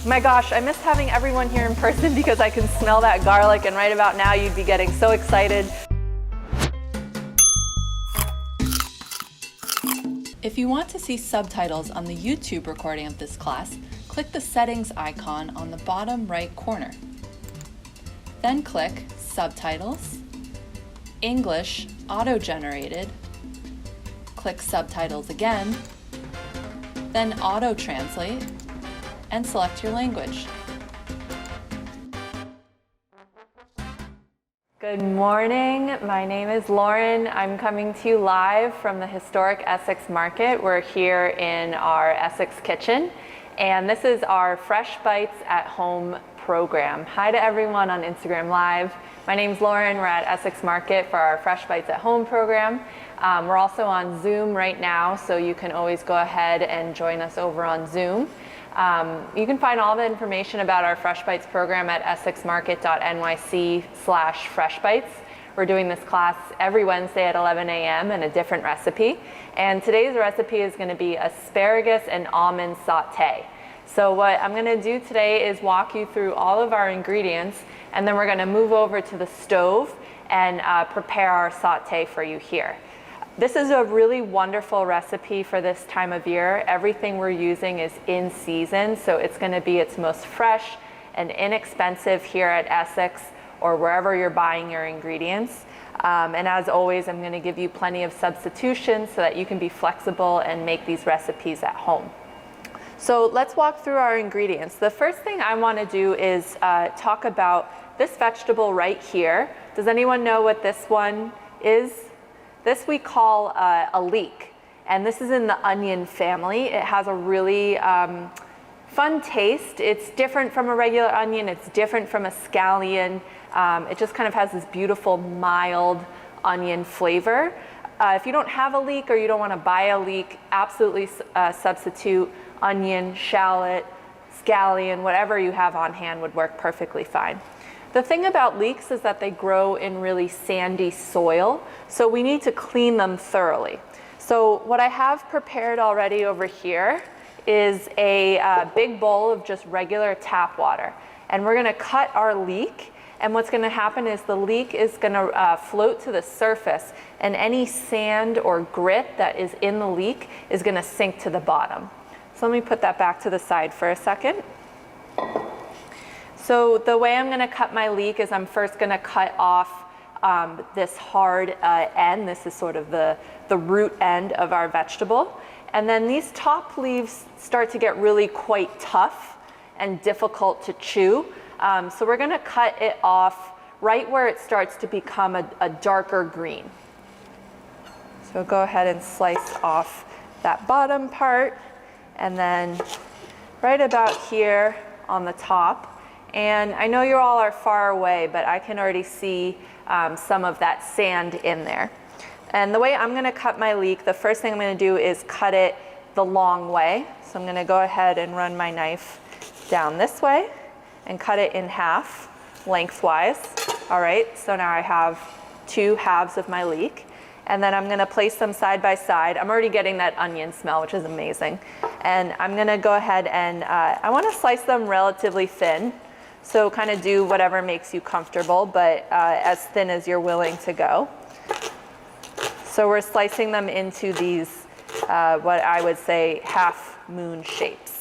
My gosh, I missed having everyone here in person because I can smell that garlic, and right about now you'd be getting so excited. If you want to see subtitles on the YouTube recording of this class, click the settings icon on the bottom right corner. Then click Subtitles, English Auto-Generated, click Subtitles again, then Auto-Translate, and select your language. Good morning, my name is Lauren. I'm coming to you live from the historic Essex Market. We're here in our Essex kitchen, and this is our Fresh Bites at Home program. Hi to everyone on Instagram Live. My name's Lauren. We're at Essex Market for our Fresh Bites at Home program. We're also on Zoom right now, so you can always go ahead and join us over on Zoom. You can find all the information about our Fresh Bites program at essexmarket.nyc/freshbites. We're doing this class every Wednesday at 11 a.m. and a different recipe. And today's recipe is going to be asparagus and almond sauté. So what I'm going to do today is walk you through all of our ingredients, and then we're going to move over to the stove and prepare our sauté for you here. This is a really wonderful recipe for this time of year. Everything we're using is in season, so it's going to be its most fresh and inexpensive here at Essex or wherever you're buying your ingredients. And as always, I'm going to give you plenty of substitutions so that you can be flexible and make these recipes at home. So let's walk through our ingredients. The first thing I want to do is talk about this vegetable right here. Does anyone know what this one is? This we call a leek, and this is in the onion family. It has a really fun taste. It's different from a regular onion. It's different from a scallion. It just kind of has this beautiful, mild onion flavor. If you don't have a leek or you don't want to buy a leek, absolutely substitute onion, shallot, scallion, whatever you have on hand would work perfectly fine. The thing about leeks is that they grow in really sandy soil, so we need to clean them thoroughly. So what I have prepared already over here is a big bowl of just regular tap water. And we're gonna cut our leek, and what's gonna happen is the leek is gonna float to the surface, and any sand or grit that is in the leek is gonna sink to the bottom. So let me put that back to the side for a second. So the way I'm going to cut my leek is I'm first going to cut off this hard end. This is sort of the root end of our vegetable. And then these top leaves start to get really quite tough and difficult to chew. So we're going to cut it off right where it starts to become a darker green. So go ahead and slice off that bottom part, and then right about here on the top. And I know you all are far away, but I can already see some of that sand in there. And the way I'm going to cut my leek, the first thing I'm going to do is cut it the long way. So I'm going to go ahead and run my knife down this way and cut it in half lengthwise. All right, so now I have two halves of my leek. And then I'm going to place them side by side. I'm already getting that onion smell, which is amazing. And I'm going to go ahead and I want to slice them relatively thin. So kind of do whatever makes you comfortable, but as thin as you're willing to go. So we're slicing them into these, what I would say, half moon shapes.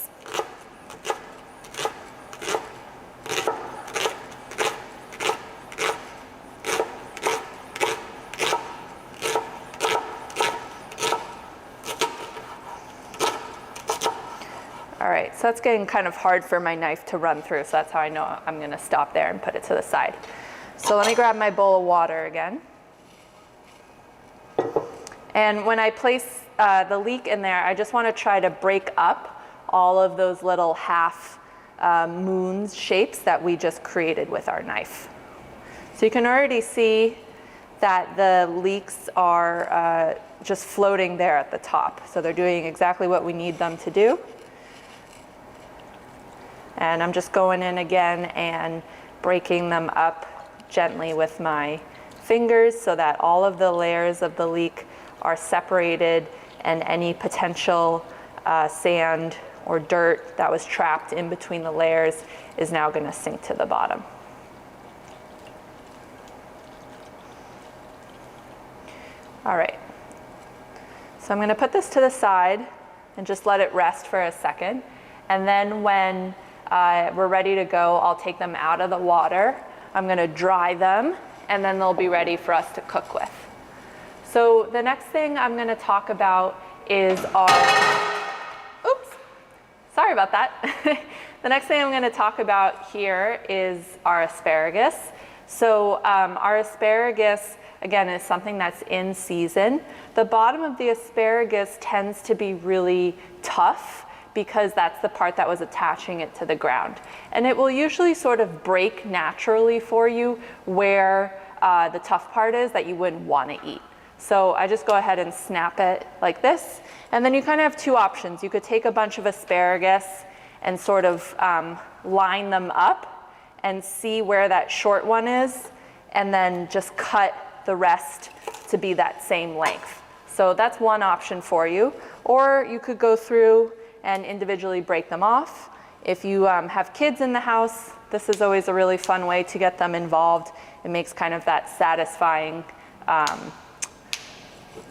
All right, so that's getting kind of hard for my knife to run through, so that's how I know I'm going to stop there and put it to the side. So let me grab my bowl of water again. And when I place the leek in there, I just want to try to break up all of those little half moon shapes that we just created with our knife. So you can already see that the leeks are just floating there at the top. So they're doing exactly what we need them to do. And I'm just going in again and breaking them up gently with my fingers so that all of the layers of the leek are separated and any potential sand or dirt that was trapped in between the layers is now going to sink to the bottom. All right, so I'm going to put this to the side and just let it rest for a second. And then when we're ready to go, I'll take them out of the water. I'm going to dry them, and then they'll be ready for us to cook with. So the next thing I'm going to talk about is oops, sorry about that. The next thing I'm going to talk about here is our asparagus. So our asparagus, again, is something that's in season. The bottom of the asparagus tends to be really tough because that's the part that was attaching it to the ground. And it will usually sort of break naturally for you where the tough part is that you wouldn't want to eat. So I just go ahead and snap it like this. And then you kind of have two options. You could take a bunch of asparagus and sort of line them up and see where that short one is, and then just cut the rest to be that same length. So that's one option for you. Or you could go through and individually break them off. If you have kids in the house, this is always a really fun way to get them involved. It makes kind of that satisfying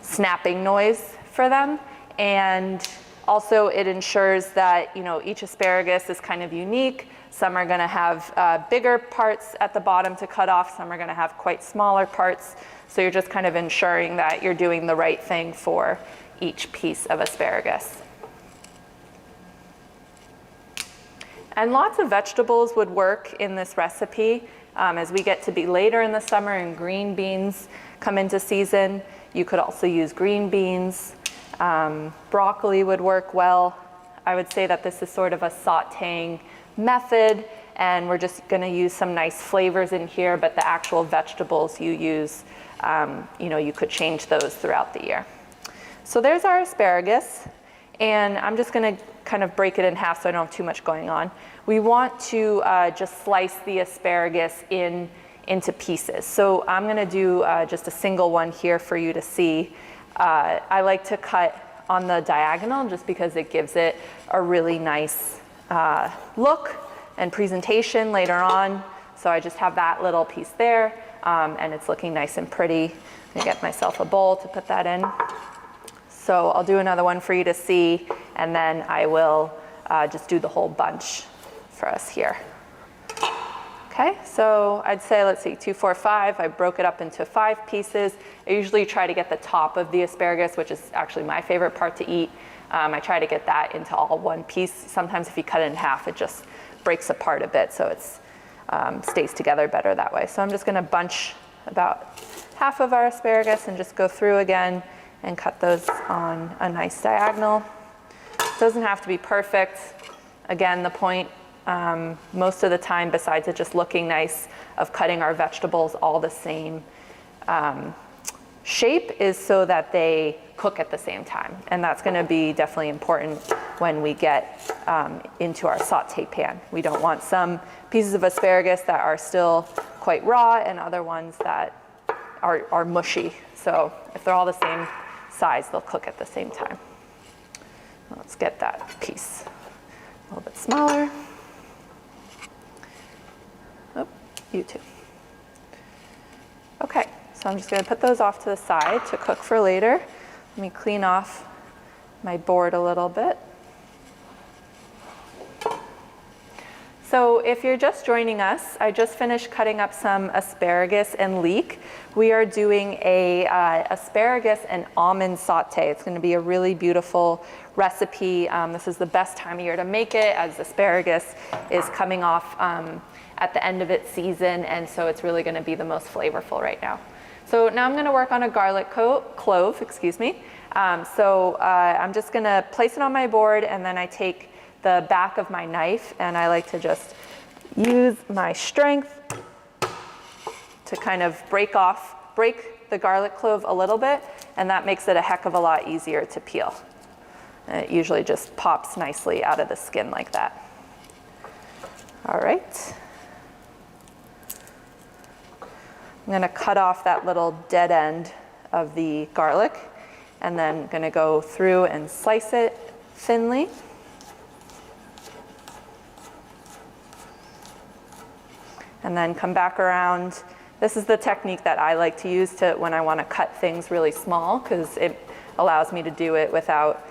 snapping noise for them. And also it ensures that, you know, each asparagus is kind of unique. Some are going to have bigger parts at the bottom to cut off. Some are going to have quite smaller parts. So you're just kind of ensuring that you're doing the right thing for each piece of asparagus. And lots of vegetables would work in this recipe. As we get to be later in the summer and green beans come into season, you could also use green beans. Broccoli would work well. I would say that this is sort of a sautéing method, and we're just going to use some nice flavors in here, but the actual vegetables you use, you know, you could change those throughout the year. So there's our asparagus, and I'm just going to kind of break it in half so I don't have too much going on. We want to just slice the asparagus into pieces. So I'm going to do just a single one here for you to see. I like to cut on the diagonal just because it gives it a really nice look and presentation later on. So I just have that little piece there, and it's looking nice and pretty. I'm going to get myself a bowl to put that in. So I'll do another one for you to see, and then I will just do the whole bunch for us here. Okay, so I'd say, let's see, 2, 4, 5. I broke it up into 5 pieces. I usually try to get the top of the asparagus, which is actually my favorite part to eat. I try to get that into all one piece. Sometimes if you cut it in half, it just breaks apart a bit, so it stays together better that way. So I'm just gonna bunch about half of our asparagus and just go through again and cut those on a nice diagonal. It doesn't have to be perfect. Again, the point most of the time, besides it just looking nice, of cutting our vegetables all the same shape is so that they cook at the same time. And that's going to be definitely important when we get into our sauté pan. We don't want some pieces of asparagus that are still quite raw and other ones that are mushy. So if they're all the same size, they'll cook at the same time. Let's get that piece a little bit smaller. Oh, you too. Okay, so I'm just going to put those off to the side to cook for later. Let me clean off my board a little bit. So if you're just joining us, I just finished cutting up some asparagus and leek. We are doing a asparagus and almond sauté. It's going to be a really beautiful recipe. This is the best time of year to make it, as asparagus is coming off at the end of its season, and so it's really going to be the most flavorful right now. So now I'm going to work on a garlic clove, excuse me. I'm just going to place it on my board, and then I take the back of my knife, and I like to just use my strength to kind of break the garlic clove a little bit, and that makes it a heck of a lot easier to peel. And it usually just pops nicely out of the skin like that. All right. I'm going to cut off that little dead end of the garlic, and then I'm going to go through and slice it thinly. and then come back around. This is the technique that I like to use when I want to cut things really small, because it allows me to do it without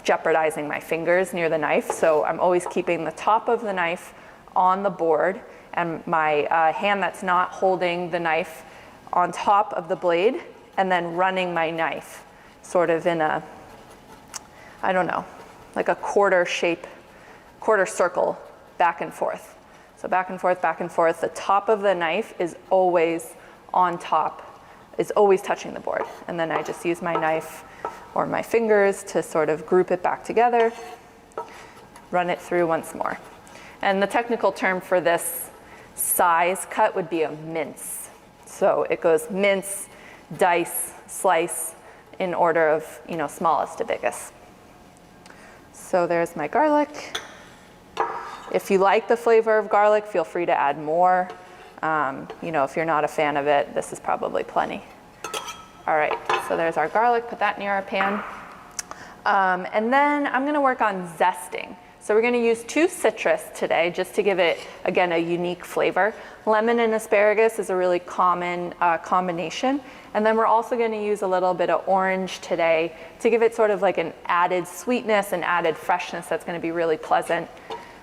jeopardizing my fingers near the knife. So I'm always keeping the top of the knife on the board, and my hand that's not holding the knife on top of the blade, and then running my knife sort of in a, I don't know, like a quarter circle, back and forth. So back and forth, back and forth. The top of the knife is always on top, is always touching the board. And then I just use my knife or my fingers to sort of group it back together, run it through once more. And the technical term for this size cut would be a mince. So it goes mince, dice, slice, in order of, smallest to biggest. So there's my garlic. If you like the flavor of garlic, feel free to add more. If you're not a fan of it, this is probably plenty. All right, so there's our garlic, put that near our pan. And then I'm gonna work on zesting. So we're gonna use 2 citrus today, just to give it, again, a unique flavor. Lemon and asparagus is a really common combination. And then we're also gonna use a little bit of orange today to give it sort of like an added sweetness and added freshness that's gonna be really pleasant.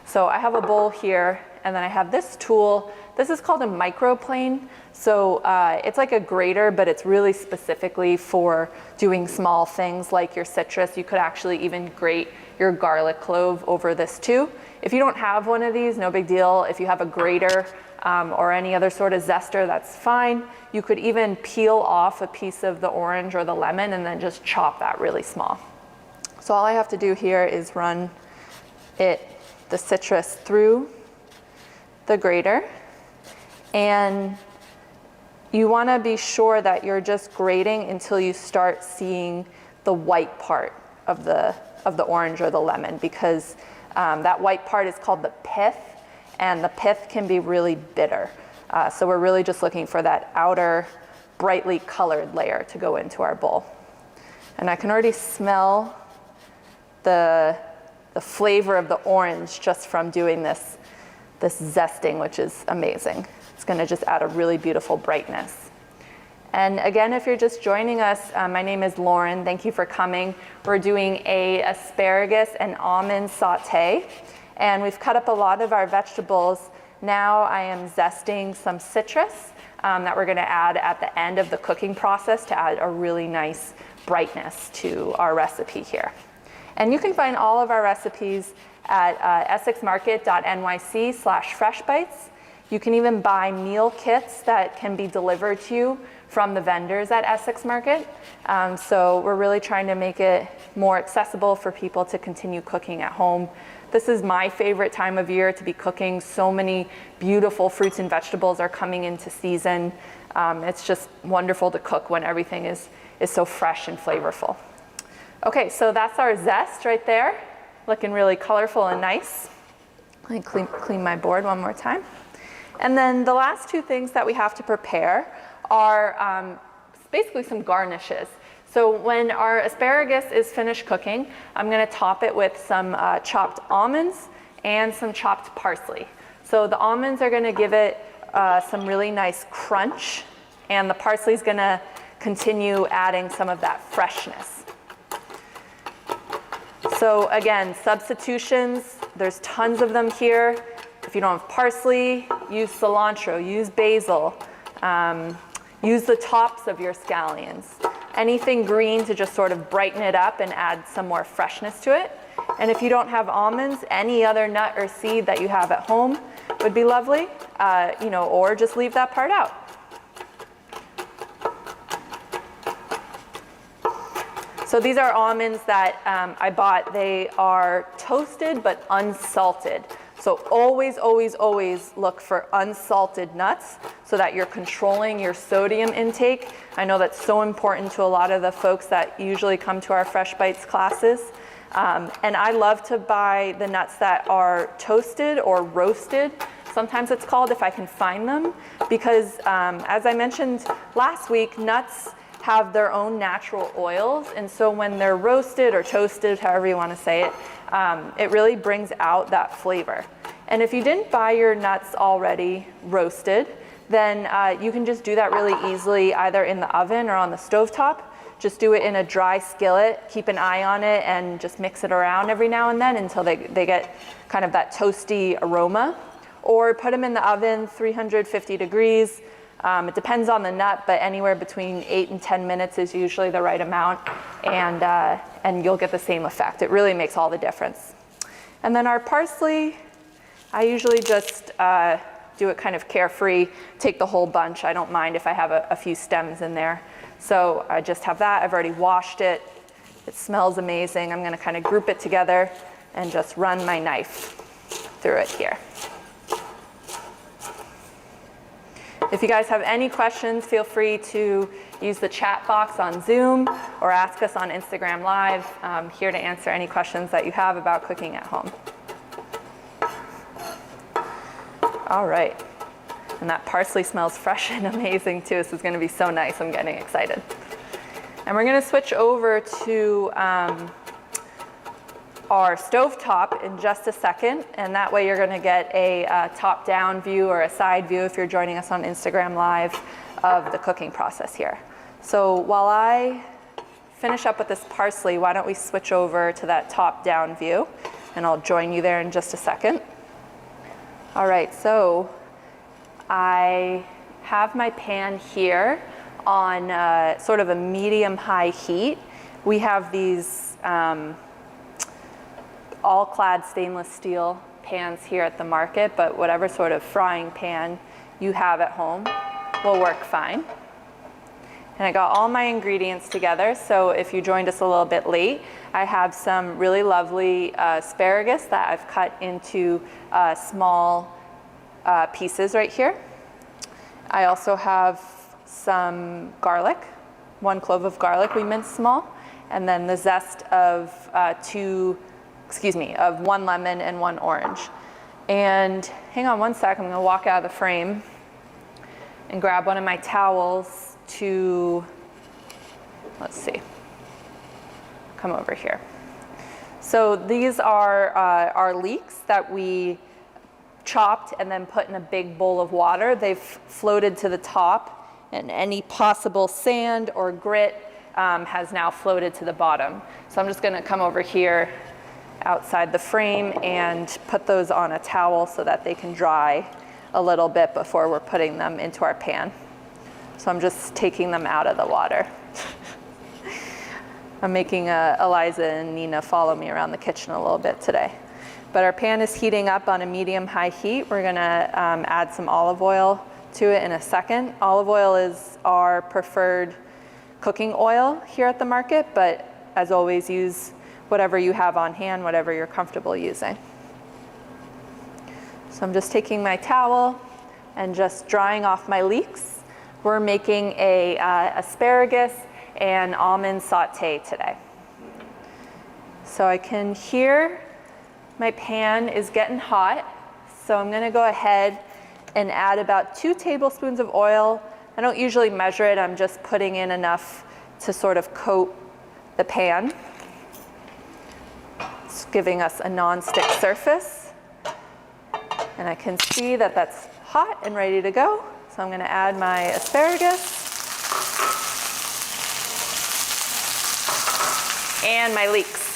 So I have a bowl here, and then I have this tool. This is called a microplane. So it's like a grater, but it's really specifically for doing small things like your citrus. You could actually even grate your garlic clove over this too. If you don't have one of these, no big deal. If you have a grater or any other sort of zester, that's fine. You could even peel off a piece of the orange or the lemon and then just chop that really small. So all I have to do here is run the citrus through the grater, and you want to be sure that you're just grating until you start seeing the white part of the orange or the lemon, because that white part is called the pith, and the pith can be really bitter. So we're really just looking for that outer brightly colored layer to go into our bowl. And I can already smell the flavor of the orange just from doing this zesting, which is amazing. It's gonna just add a really beautiful brightness. And again, if you're just joining us, my name is Lauren. Thank you for coming. We're doing a asparagus and almond sauté, and we've cut up a lot of our vegetables. Now I am zesting some citrus that we're gonna add at the end of the cooking process to add a really nice brightness to our recipe here. And you can find all of our recipes at essexmarket.nyc/freshbites. You can even buy meal kits that can be delivered to you from the vendors at Essex Market. So we're really trying to make it more accessible for people to continue cooking at home. This is my favorite time of year to be cooking. So many beautiful fruits and vegetables are coming into season. It's just wonderful to cook when everything is so fresh and flavorful. Okay, so that's our zest right there, looking really colorful and nice. Let me clean my board one more time. And then the last 2 things that we have to prepare are basically some garnishes. So when our asparagus is finished cooking, I'm gonna top it with some chopped almonds and some chopped parsley. So the almonds are gonna give it some really nice crunch, and the parsley is gonna continue adding some of that freshness. So again, substitutions, there's tons of them here. If you don't have parsley, use cilantro, use basil, use the tops of your scallions. Anything green to just sort of brighten it up and add some more freshness to it. And if you don't have almonds, any other nut or seed that you have at home would be lovely, or just leave that part out. So these are almonds that I bought. They are toasted but unsalted. So always, always, always look for unsalted nuts so that you're controlling your sodium intake. I know that's so important to a lot of the folks that usually come to our Fresh Bites classes. And I love to buy the nuts that are toasted or roasted. Sometimes it's called, if I can find them, because as I mentioned last week, nuts have their own natural oils, and so when they're roasted or toasted, however you want to say it, it really brings out that flavor. And if you didn't buy your nuts already roasted, then you can just do that really easily either in the oven or on the stovetop. Just do it in a dry skillet, keep an eye on it, and just mix it around every now and then until they get kind of that toasty aroma. Or put them in the oven, 350 degrees. It depends on the nut, but anywhere between 8 and 10 minutes is usually the right amount, and you'll get the same effect. It really makes all the difference. And then our parsley, I usually just do it kind of carefree, take the whole bunch. I don't mind if I have a few stems in there. So I just have that. I've already washed it. It smells amazing. I'm gonna kind of group it together and just run my knife through it here. If you guys have any questions, feel free to use the chat box on Zoom or ask us on Instagram Live. I'm here to answer any questions that you have about cooking at home. All right. And that parsley smells fresh and amazing too. This is gonna be so nice. I'm getting excited. And we're gonna switch over to our stovetop in just a second. And that way you're gonna get a top-down view or a side view if you're joining us on Instagram Live of the cooking process here. So while I finish up with this parsley, why don't we switch over to that top-down view, and I'll join you there in just a second. All right, so I have my pan here on sort of a medium-high heat. We have these all-clad stainless steel pans here at the market, but whatever sort of frying pan you have at home will work fine. And I got all my ingredients together, so if you joined us a little bit late, I have some really lovely asparagus that I've cut into small pieces right here. I also have some garlic, 1 clove of garlic we minced small, and then the zest of 1 lemon and 1 orange. And hang on one sec, I'm gonna walk out of the frame and grab one of my towels to, let's see, come over here. So these are our leeks that we chopped and then put in a big bowl of water. They've floated to the top, and any possible sand or grit has now floated to the bottom. So I'm just gonna come over here outside the frame and put those on a towel so that they can dry a little bit before we're putting them into our pan. So I'm just taking them out of the water. I'm making Eliza and Nina follow me around the kitchen a little bit today. But our pan is heating up on a medium-high heat. We're gonna add some olive oil to it in a second. Olive oil is our preferred cooking oil here at the market, but as always, use whatever you have on hand, whatever you're comfortable using. So I'm just taking my towel and just drying off my leeks. We're making a asparagus and almond sauté today. So I can hear my pan is getting hot, so I'm gonna go ahead and add about 2 tablespoons of oil. I don't usually measure it, I'm just putting in enough to sort of coat the pan. It's giving us a non-stick surface. And I can see that that's hot and ready to go. So I'm gonna add my asparagus and my leeks.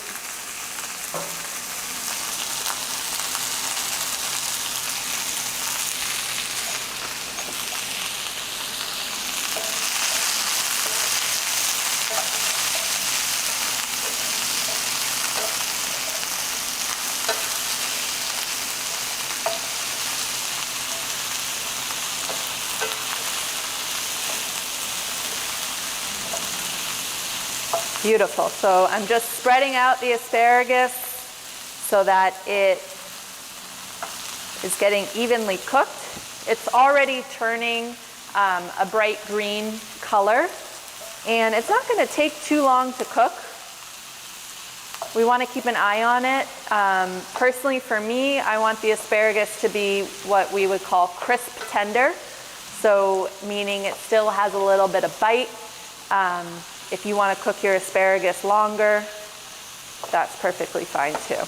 Beautiful. So I'm just spreading out the asparagus so that it is getting evenly cooked. It's already turning a bright green color, and it's not going to take too long to cook. We want to keep an eye on it. Personally, for me, I want the asparagus to be what we would call crisp tender. So meaning it still has a little bit of bite. If you want to cook your asparagus longer, that's perfectly fine too.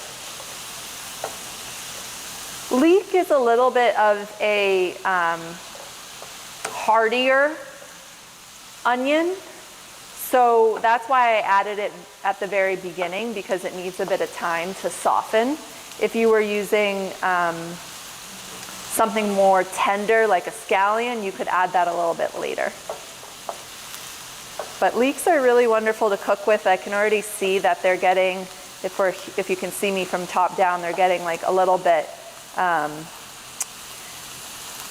Leek is a little bit of a hardier onion, so that's why I added it at the very beginning, because it needs a bit of time to soften. If you were using something more tender like a scallion, you could add that a little bit later. But leeks are really wonderful to cook with. I can already see that they're getting, if you can see me from top down, they're getting like a little bit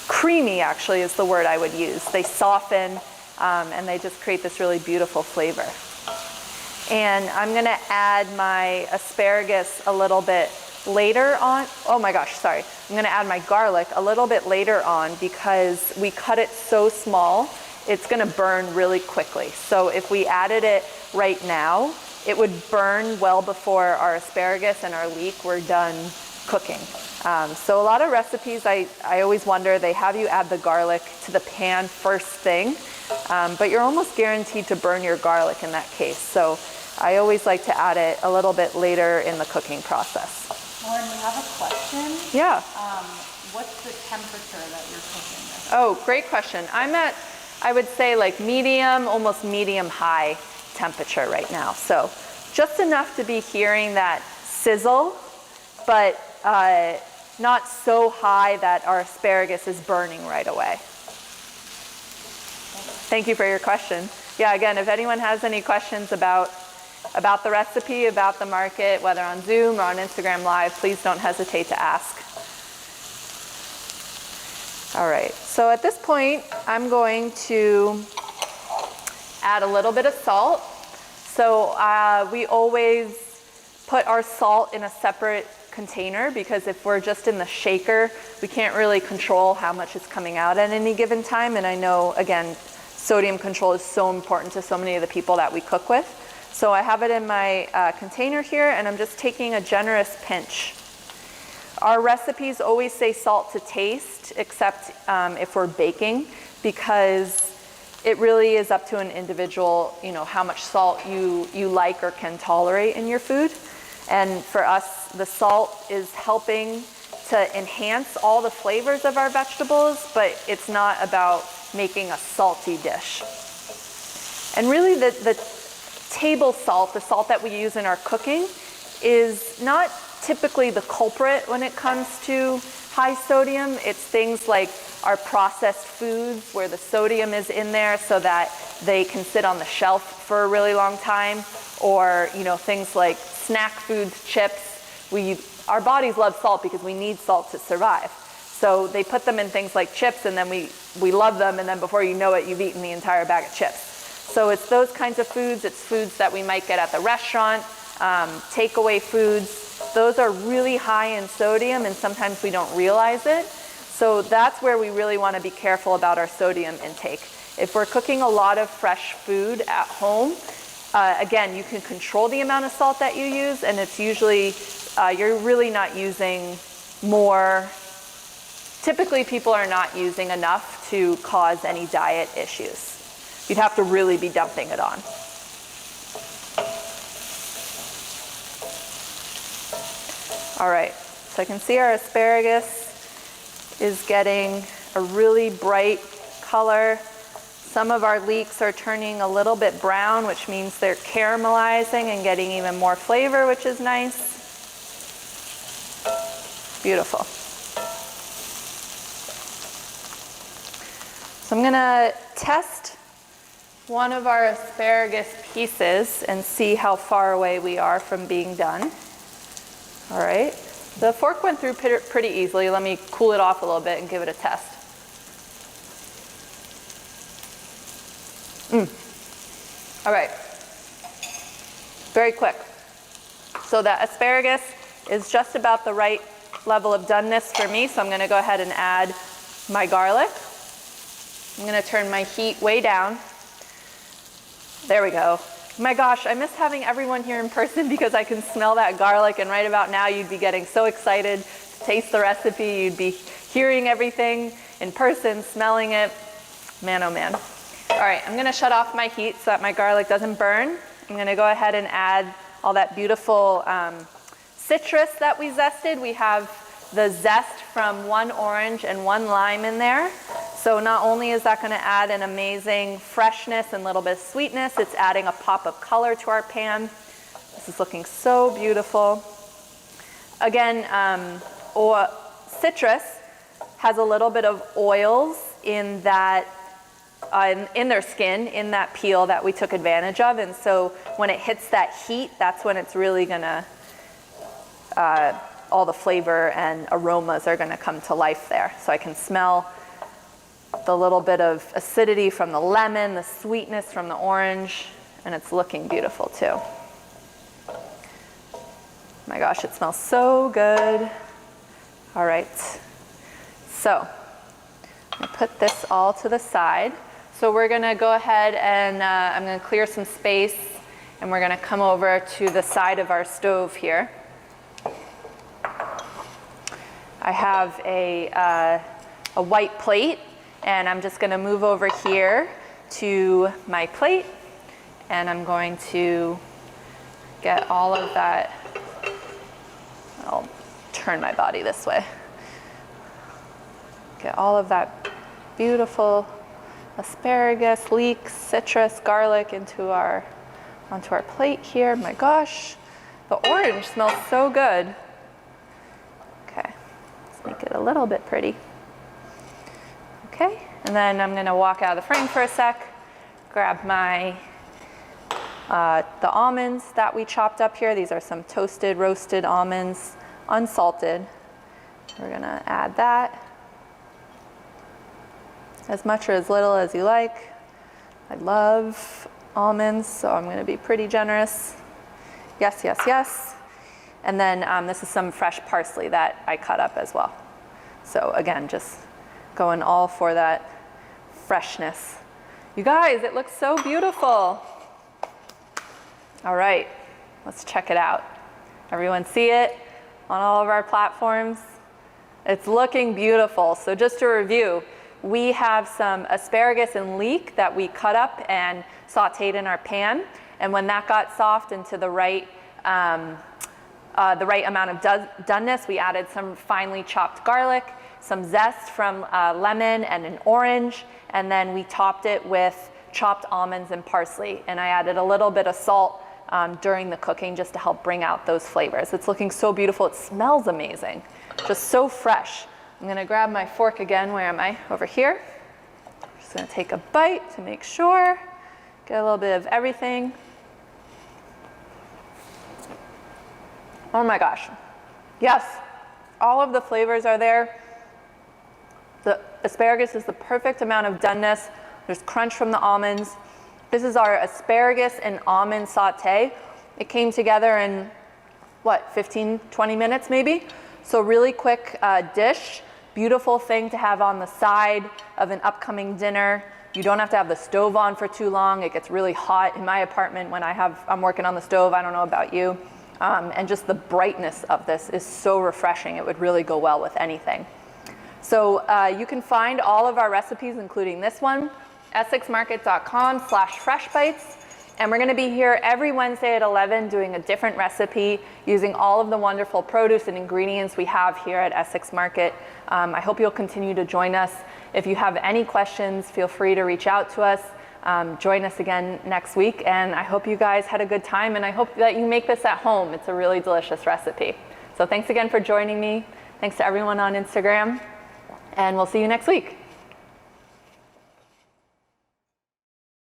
creamy, actually is the word I would use. They soften and they just create this really beautiful flavor. And I'm gonna add my asparagus a little bit later on. Oh my gosh, sorry. I'm gonna add my garlic a little bit later on, because we cut it so small, it's gonna burn really quickly. So if we added it right now, it would burn well before our asparagus and our leek were done cooking. So a lot of recipes, I always wonder, they have you add the garlic to the pan first thing, but you're almost guaranteed to burn your garlic in that case. So I always like to add it a little bit later in the cooking process. Lauren, we have a question. Yeah. What's the temperature that you're cooking with? Oh, great question. I'm at, I would say like medium, almost medium high temperature right now. So just enough to be hearing that sizzle, but not so high that our asparagus is burning right away. Thank you for your question. Yeah, again, if anyone has any questions about the recipe, about the market, whether on Zoom or on Instagram Live, please don't hesitate to ask. All right, so at this point, I'm going to add a little bit of salt. So we always put our salt in a separate container, because if we're just in the shaker, we can't really control how much is coming out at any given time. And I know, again, sodium control is so important to so many of the people that we cook with. So I have it in my container here, and I'm just taking a generous pinch. Our recipes always say salt to taste, except if we're baking, because it really is up to an individual, you know, how much salt you like or can tolerate in your food. And for us, the salt is helping to enhance all the flavors of our vegetables, but it's not about making a salty dish. And really the table salt, the salt that we use in our cooking, is not typically the culprit when it comes to high sodium. It's things like our processed foods where the sodium is in there so that they can sit on the shelf for a really long time, or things like snack foods, chips. Our bodies love salt because we need salt to survive. So they put them in things like chips, and then we love them, and then before you know it, you've eaten the entire bag of chips. So it's those kinds of foods. It's foods that we might get at the restaurant, takeaway foods. Those are really high in sodium, and sometimes we don't realize it. So that's where we really want to be careful about our sodium intake. If we're cooking a lot of fresh food at home, again, you can control the amount of salt that you use, and it's usually, you're really not using more. Typically, people are not using enough to cause any diet issues. You'd have to really be dumping it on. All right, so I can see our asparagus is getting a really bright color. Some of our leeks are turning a little bit brown, which means they're caramelizing and getting even more flavor, which is nice. Beautiful. So I'm gonna test one of our asparagus pieces and see how far away we are from being done. All right, the fork went through pretty easily. Let me cool it off a little bit and give it a test. All right, very quick. So that asparagus is just about the right level of doneness for me, so I'm gonna go ahead and add my garlic. I'm gonna turn my heat way down. There we go. My gosh, I miss having everyone here in person because I can smell that garlic, and right about now you'd be getting so excited to taste the recipe. You'd be hearing everything in person, smelling it. Man, oh man. All right, I'm gonna shut off my heat so that my garlic doesn't burn. I'm gonna go ahead and add all that beautiful citrus that we zested. We have the zest from 1 orange and 1 lime in there. So not only is that gonna add an amazing freshness and a little bit of sweetness, it's adding a pop of color to our pan. This is looking so beautiful. Again, citrus has a little bit of oils in that, in their skin, in that peel that we took advantage of. And so when it hits that heat, that's when it's really gonna, all the flavor and aromas are gonna come to life there. So I can smell the little bit of acidity from the lemon, the sweetness from the orange, and it's looking beautiful too. My gosh, it smells so good. All right, so I put this all to the side. So we're gonna go ahead and I'm gonna clear some space, and we're gonna come over to the side of our stove here. I have a white plate, and I'm just gonna move over here to my plate, and I'm going to get all of that. I'll turn my body this way. Get all of that beautiful asparagus, leeks, citrus, garlic onto our plate here. My gosh, the orange smells so good. Okay, let's make it a little bit pretty. Okay, and then I'm gonna walk out of the frame for a sec, grab my the almonds that we chopped up here. These are some toasted, roasted almonds, unsalted. We're gonna add that. As much or as little as you like. I love almonds, so I'm gonna be pretty generous. Yes, yes, yes. And then this is some fresh parsley that I cut up as well. So again, just going all for that freshness. You guys, it looks so beautiful. All right, let's check it out. Everyone see it on all of our platforms? It's looking beautiful. So just to review, we have some asparagus and leek that we cut up and sauteed in our pan. And when that got soft into the right amount of doneness, we added some finely chopped garlic, some zest from lemon and an orange, and then we topped it with chopped almonds and parsley. And I added a little bit of salt during the cooking just to help bring out those flavors. It's looking so beautiful. It smells amazing, just so fresh. I'm gonna grab my fork again. Where am I? Over here. Just gonna take a bite to make sure. Get a little bit of everything. Oh my gosh. Yes, all of the flavors are there. The asparagus is the perfect amount of doneness. There's crunch from the almonds. This is our asparagus and almond sauté. It came together in, what, 15, 20 minutes maybe? So really quick dish. Beautiful thing to have on the side of an upcoming dinner. You don't have to have the stove on for too long. It gets really hot in my apartment when I'm working on the stove. I don't know about you. And just the brightness of this is so refreshing. It would really go well with anything. So you can find all of our recipes, including this one, essexmarket.com/freshbites. And we're gonna be here every Wednesday at 11 doing a different recipe using all of the wonderful produce and ingredients we have here at Essex Market. I hope you'll continue to join us. If you have any questions, feel free to reach out to us. Join us again next week, and I hope you guys had a good time, and I hope that you make this at home. It's a really delicious recipe. So thanks again for joining me. Thanks to everyone on Instagram, and we'll see you next week.